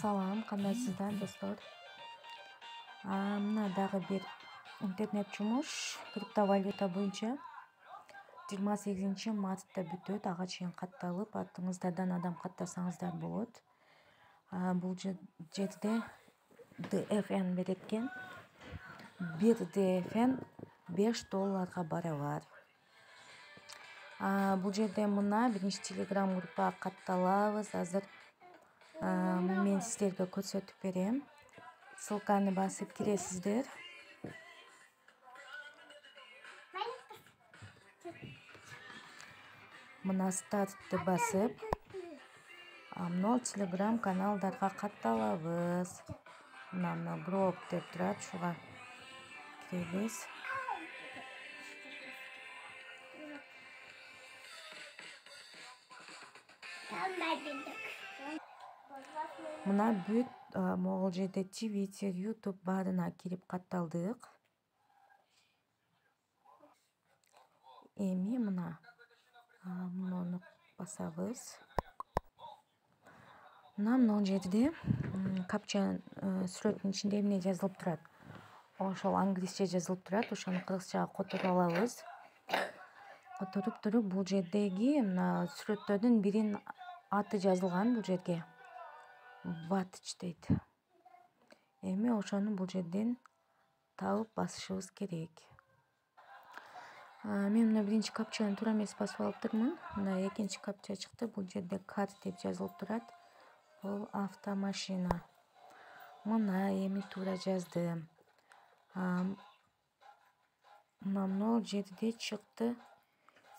Салам, кандайсыздар достор? Мына дагы бир интернет жумуш криптовалюта боюнча 28 мартта бүтөт. Ага чейин катталып, артыңыздардан адам каттасаңыздар болот. Бул жерде DFN берет экен. Бир DFN $5 барабар. Бул жерде мына биринчи телеграм группага катталабыз. Азыр мен сиздерге көрсөтүп берем. Ссылканы басып киресиздер. Мына стартты басып, мына телеграм каналдарга катталабыз. Мына гроп деп турат, шуга киребиз. Мына бүт могул жерде Twitter, YouTube баарына кирип катталдык. Эми муну басабыз. Мына жерде капча сүрөттүн ичинде эмне жазылып турат? Ошол англисче жазылып турат. Ошону кыргызчага которуп алабыз. Которуп туруп, бул жердеги мына сүрөттөрдүн биринин аты жазылган бул жерге. Ватч дейт. Эми ошону бул жерден табып басышыбыз керек. Мен мына биринчи капчаны туура эмес басып алыптырмын. Мына экинчи капча чыкты. Бул жерде кар деп жазылып турат. Бул автомашина. Мына эми туура жаздым. Мына жерде чыкты.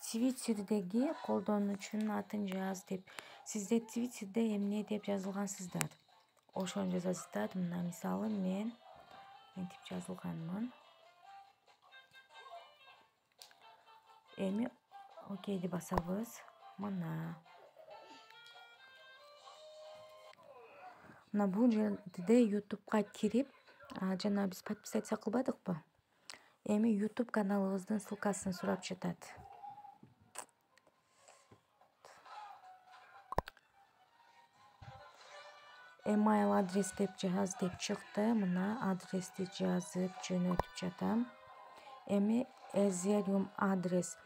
Твиттердеги колдонуучунун атын жаз деп. Сиздер Твиттерде эмне деп жазылгансыздар? Ошону жазасыздар. Мына мисалы мен мынтип жазылганмын. Эми окейди басабыз. Мына бул жерде YouTube'га кирип, жана биз подписаться кылбадыкпы? Эми YouTube каналыбыздын ссылкасын сурап жатат. Email адрес деп жаз деп чыкты. Мына адрести жазып жөнөтүп жатам. Эми Ethereum адрес.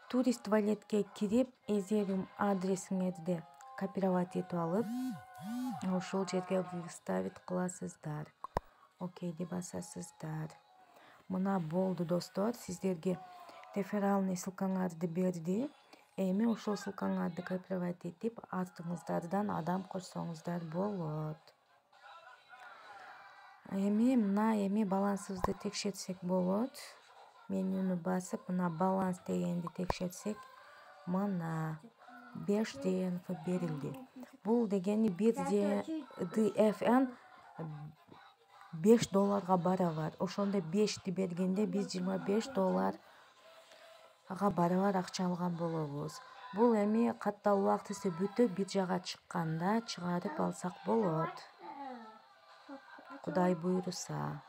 Турист валетке кирип, Ethereum адресиңерди копировать этип алып, ошол жерге выставить кыласыздар. Окейди басасыздар. Мына болду достор. Сиздерге реферальный ссылкаңарды берди. Эми ошол ссылкаңарды копировать этип, артыңыздардан адам кошсоңуздар болот. Эми балансыбызды текшертсек болот. Менюну басып, мына баланс дегенди текшертсек, мына 5 DNF берилди. Бул дегени бир DFN $5 барабар. Ошондо 5ти бергенде биз $25 барабар акча алган болобуз. Бул эми катталуу убактысы бүтүп, бир жага чыкканда чыгарып алсак болот. Кудай буйруса.